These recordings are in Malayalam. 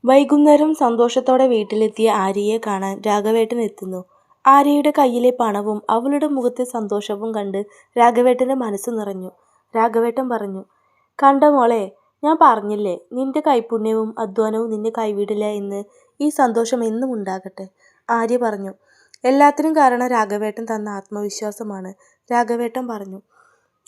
വൈകുന്നേരം സന്തോഷത്തോടെ വീട്ടിലെത്തിയ ആര്യയെ കാണാൻ രാഘവേട്ടൻ എത്തുന്നു. ആര്യയുടെ കയ്യിലെ പണവും അവളുടെ മുഖത്തെ സന്തോഷവും കണ്ട് രാഘവേട്ടൻ്റെ മനസ്സ് നിറഞ്ഞു. രാഘവേട്ടൻ പറഞ്ഞു, കണ്ട മോളെ, ഞാൻ പറഞ്ഞില്ലേ നിന്റെ കൈപുണ്യവും അധ്വാനവും നിന്നെ കൈവിടില്ല എന്ന്. ഈ സന്തോഷം എന്നും ഉണ്ടാകട്ടെ. ആര്യ പറഞ്ഞു. എല്ലാത്തിനും കാരണം രാഘവേട്ടൻ തന്ന ആത്മവിശ്വാസമാണ്. രാഘവേട്ടൻ പറഞ്ഞു.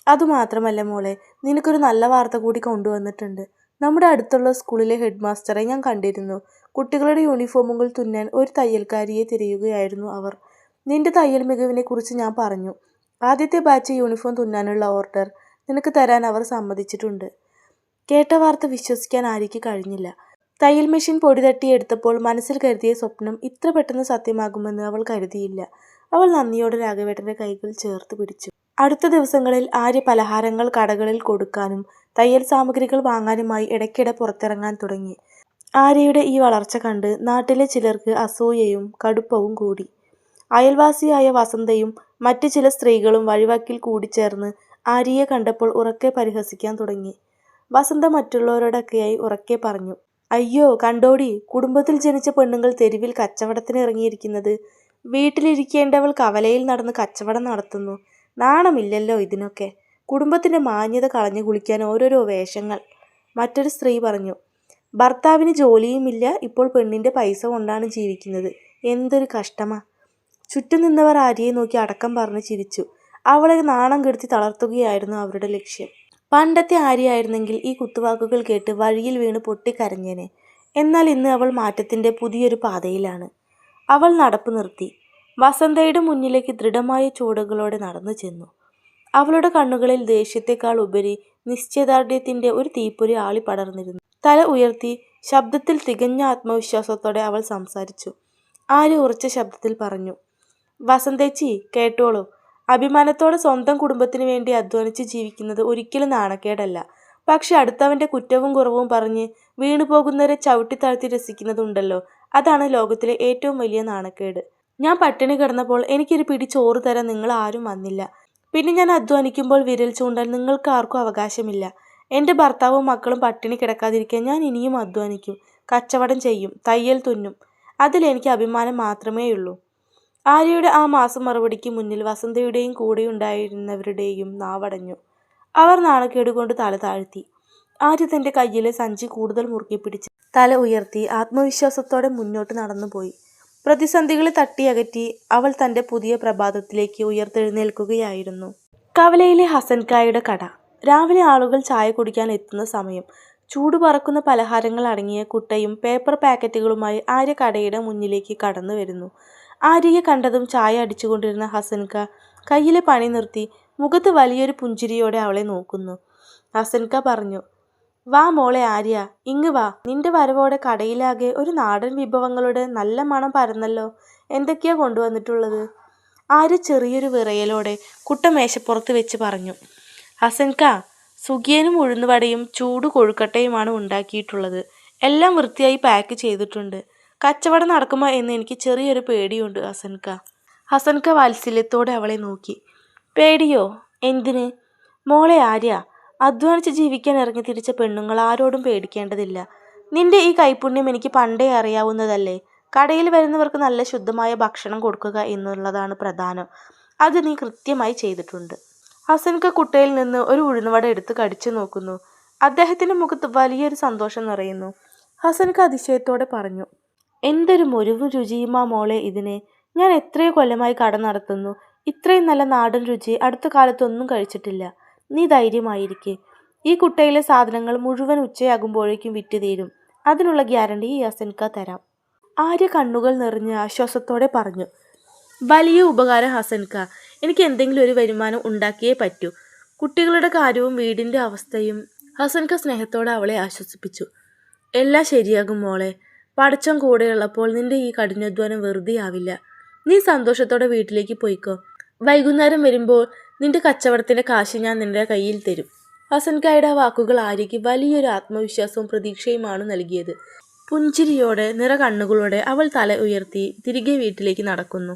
അതുമാത്രമല്ല മോളെ, നിനക്കൊരു നല്ല വാർത്ത കൂടി കൊണ്ടുവന്നിട്ടുണ്ട്. നമ്മുടെ അടുത്തുള്ള സ്കൂളിലെ ഹെഡ് മാസ്റ്ററെ ഞാൻ കണ്ടിരുന്നു. കുട്ടികളുടെ യൂണിഫോമുകൾ തുന്നാൻ ഒരു തയ്യൽക്കാരിയെ തിരയുകയായിരുന്നു അവർ. നിന്റെ തയ്യൽ മികവിനെ കുറിച്ച് ഞാൻ പറഞ്ഞു. ആദ്യത്തെ ബാച്ച് യൂണിഫോം തുന്നാനുള്ള ഓർഡർ നിനക്ക് തരാൻ അവർ സമ്മതിച്ചിട്ടുണ്ട്. കേട്ട വാർത്ത വിശ്വസിക്കാൻ ആര്യയ്ക്ക് കഴിഞ്ഞില്ല. തയ്യൽ മെഷീൻ പൊടി തട്ടിയെടുത്തപ്പോൾ മനസ്സിൽ കരുതിയ സ്വപ്നം ഇത്ര പെട്ടെന്ന് സത്യമാകുമെന്ന് അവൾ കരുതിയില്ല. അവൾ നന്ദിയോടെ രാഘവേട്ടൻ്റെ കൈകൾ ചേർത്ത് പിടിച്ചു. അടുത്ത ദിവസങ്ങളിൽ ആര്യ പലഹാരങ്ങൾ കടകളിൽ കൊടുക്കാനും തയ്യൽ സാമഗ്രികൾ വാങ്ങാനുമായി ഇടയ്ക്കിടെ പുറത്തിറങ്ങാൻ തുടങ്ങി. ആര്യയുടെ ഈ വളർച്ച കണ്ട് നാട്ടിലെ ചിലർക്ക് അസൂയയും കടുപ്പവും കൂടി. അയൽവാസിയായ വസന്തയും മറ്റു ചില സ്ത്രീകളും വഴിവക്കിൽ കൂടിച്ചേർന്ന് ആര്യയെ കണ്ടപ്പോൾ ഉറക്കെ പരിഹസിക്കാൻ തുടങ്ങി. വസന്ത മറ്റുള്ളവരോടൊക്കെയായി ഉറക്കെ പറഞ്ഞു, അയ്യോ കണ്ടോടി, കുടുംബത്തിൽ ജനിച്ച പെണ്ണുങ്ങൾ തെരുവിൽ കച്ചവടത്തിന് ഇറങ്ങിയിരിക്കുന്നത്. വീട്ടിലിരിക്കേണ്ടവൾ കവലയിൽ നടന്ന് കച്ചവടം നടത്തുന്നു. നാണമില്ലല്ലോ ഇതിനൊക്കെ. കുടുംബത്തിൻ്റെ മാന്യത കളഞ്ഞു കുളിക്കാൻ ഓരോരോ വേഷങ്ങൾ. മറ്റൊരു സ്ത്രീ പറഞ്ഞു, ഭർത്താവിന് ജോലിയുമില്ല, ഇപ്പോൾ പെണ്ണിൻ്റെ പൈസ കൊണ്ടാണ് ജീവിക്കുന്നത്. എന്തൊരു കഷ്ടമാ. ചുറ്റും നിന്നവർ ആര്യയെ നോക്കി അടക്കം പറഞ്ഞ് ചിരിച്ചു. അവളെ നാണം കെടുത്തി തളർത്തുകയായിരുന്നു അവരുടെ ലക്ഷ്യം. പണ്ടത്തെ ആര്യയായിരുന്നെങ്കിൽ ഈ കുത്തുവാക്കുകൾ കേട്ട് വഴിയിൽ വീണ് പൊട്ടിക്കരഞ്ഞേനെ. എന്നാൽ ഇന്ന് അവൾ മാറ്റത്തിൻ്റെ പുതിയൊരു പാതയിലാണ്. അവൾ നടപ്പ് നിർത്തി. വസന്തയുടെ മുന്നിലേക്ക് ദൃഢമായ ചുവടുകളോടെ നടന്നു ചെന്നു. അവളുടെ കണ്ണുകളിൽ ദേഷ്യത്തെക്കാൾ ഉപരി നിശ്ചയദാർഢ്യത്തിൻ്റെ ഒരു തീപ്പൊരി ആളി പടർന്നിരുന്നു. തല ഉയർത്തി ശബ്ദത്തിൽ തികഞ്ഞ ആത്മവിശ്വാസത്തോടെ അവൾ സംസാരിച്ചു. ആര്യ ഉറച്ച ശബ്ദത്തിൽ പറഞ്ഞു, വസന്തേച്ചി കേട്ടോളൂ. അഭിമാനത്തോടെ സ്വന്തം കുടുംബത്തിന് വേണ്ടി അധ്വാനിച്ച് ജീവിക്കുന്നത് ഒരിക്കലും നാണക്കേടല്ല. പക്ഷെ അടുത്തവൻ്റെ കുറ്റവും കുറവും പറഞ്ഞ് വീണുപോകുന്നവരെ ചവിട്ടിത്താഴ്ത്തി രസിക്കുന്നതുണ്ടല്ലോ, അതാണ് ലോകത്തിലെ ഏറ്റവും വലിയ നാണക്കേട്. ഞാൻ പട്ടിണി കിടന്നപ്പോൾ എനിക്കൊരു പിടി ചോറ് തരാൻ നിങ്ങൾ ആരും വന്നില്ല. പിന്നെ ഞാൻ അധ്വാനിക്കുമ്പോൾ വിരൽ ചൂണ്ടാൻ നിങ്ങൾക്ക് ആർക്കും അവകാശമില്ല. എൻ്റെ ഭർത്താവും മക്കളും പട്ടിണി കിടക്കാതിരിക്കാൻ ഞാൻ ഇനിയും അധ്വാനിക്കും, കച്ചവടം ചെയ്യും, തയ്യൽ തുന്നും. അതിലെനിക്ക് അഭിമാനം മാത്രമേയുള്ളൂ. ആര്യയുടെ ആ മാസം മറുപടിക്ക് മുന്നിൽ വസന്തയുടെയും കൂടെയുണ്ടായിരുന്നവരുടെയും നാവടഞ്ഞു. അവർ നാണക്കേടുകൊണ്ട് തല താഴ്ത്തി. ആര്യ തൻ്റെ കയ്യിലെ സഞ്ചി കൂടുതൽ മുറുക്കി പിടിച്ച് തല ഉയർത്തി ആത്മവിശ്വാസത്തോടെ മുന്നോട്ട് നടന്നുപോയി. പ്രതിസന്ധികളെ തട്ടിയകറ്റി അവൾ തൻ്റെ പുതിയ പ്രഭാതത്തിലേക്ക് ഉയർത്തെഴുന്നേൽക്കുകയായിരുന്നു. കവലയിലെ ഹസൻകായുടെ കട. രാവിലെ ആളുകൾ ചായ കുടിക്കാൻ എത്തുന്ന സമയം. ചൂട് പറക്കുന്ന പലഹാരങ്ങൾ അടങ്ങിയ കുട്ടയും പേപ്പർ പാക്കറ്റുകളുമായി ആര്യ കടയുടെ മുന്നിലേക്ക് കടന്നു വരുന്നു. ആര്യയെ കണ്ടതും ചായ അടിച്ചുകൊണ്ടിരുന്ന ഹസൻക കയ്യിലെ പണി നിർത്തി മുഖത്ത് വലിയൊരു പുഞ്ചിരിയോടെ അവളെ നോക്കുന്നു. ഹസൻക പറഞ്ഞു, വാ മോളെ ആര്യ, ഇങ്ങ് വാ. നിന്റെ വരവോടെ കടയിലാകെ ഒരു നാടൻ വിഭവങ്ങളുടെ നല്ല മണം പരന്നല്ലോ. എന്തൊക്കെയാ കൊണ്ടുവന്നിട്ടുള്ളത്? ആര്യ ചെറിയൊരു വിറയലോടെ കുട്ട മേശപ്പുറത്ത് വെച്ച് പറഞ്ഞു. ഹസൻക, സുഖിയനും ഉഴുന്നുവടയും ചൂട് കൊഴുക്കട്ടയുമാണ് ഉണ്ടാക്കിയിട്ടുള്ളത്. എല്ലാം വൃത്തിയായി പാക്ക് ചെയ്തിട്ടുണ്ട്. കച്ചവടം നടക്കുമോ എന്ന് എനിക്ക് ചെറിയൊരു പേടിയുണ്ട് ഹസൻക. ഹസൻക വാത്സല്യത്തോടെ അവളെ നോക്കി. പേടിയോ? എന്തിന്? മോളെ ആര്യ, അധ്വാനിച്ച് ജീവിക്കാൻ ഇറങ്ങി തിരിച്ച പെണ്ണുങ്ങൾ ആരോടും പേടിക്കേണ്ടതില്ല. നിന്റെ ഈ കൈപുണ്യം എനിക്ക് പണ്ടേ അറിയാവുന്നതല്ലേ. കടയിൽ വരുന്നവർക്ക് നല്ല ശുദ്ധമായ ഭക്ഷണം കൊടുക്കുക എന്നുള്ളതാണ് പ്രധാനം. അത് നീ കൃത്യമായി ചെയ്തിട്ടുണ്ട്. ഹസൻക കുട്ടയിൽ നിന്ന് ഒരു ഉഴുന്നുവട എടുത്ത് കടിച്ചു നോക്കുന്നു. അദ്ദേഹത്തിൻ്റെ മുഖത്ത് വലിയൊരു സന്തോഷം നിറയുന്നു. ഹസൻക അതിശയത്തോടെ പറഞ്ഞു, എന്തൊരു മുരുവും രുചിയുമാ മോളെ ഇതിന്. ഞാൻ എത്രയോ കൊല്ലമായി കട നടത്തുന്നു. ഇത്രയും നല്ല നാടൻ രുചി അടുത്ത കാലത്തൊന്നും കഴിച്ചിട്ടില്ല. നീ ധൈര്യമായിരിക്കെ. ഈ കുട്ടയിലെ സാധനങ്ങൾ മുഴുവൻ ഉച്ചയാകുമ്പോഴേക്കും വിറ്റ് തീരും. അതിനുള്ള ഗ്യാരണ്ടി ഈ ഹസൻക തരാം. ആര്യ കണ്ണുകൾ നിറഞ്ഞ് ആശ്വാസത്തോടെ പറഞ്ഞു. വലിയ ഉപകാരം ഹസൻക. എനിക്ക് എന്തെങ്കിലും ഒരു വരുമാനം ഉണ്ടാക്കിയേ പറ്റൂ. കുട്ടികളുടെ കാര്യവും വീടിൻ്റെ അവസ്ഥയും. ഹസൻക സ്നേഹത്തോടെ അവളെ ആശ്വസിപ്പിച്ചു. എല്ലാം ശരിയാകും മോളെ. പടച്ചോൻ കൂടെയുള്ളപ്പോൾ നിന്റെ ഈ കഠിനാധ്വാനം വെറുതെ ആവില്ല. നീ സന്തോഷത്തോടെ വീട്ടിലേക്ക് പോയിക്കോ. വൈകുന്നേരം വരുമ്പോൾ നിന്റെ കച്ചവടത്തിൻ്റെ കാശ് ഞാൻ നിന്റെ കയ്യിൽ തരും. ഹസൻകായുടെ ആ വാക്കുകൾ ആര്യയ്ക്ക് വലിയൊരു ആത്മവിശ്വാസവും പ്രതീക്ഷയുമാണ് നൽകിയത്. പുഞ്ചിരിയോടെ നിറ കണ്ണുകളോടെ അവൾ തല ഉയർത്തി തിരികെ വീട്ടിലേക്ക് നടക്കുന്നു.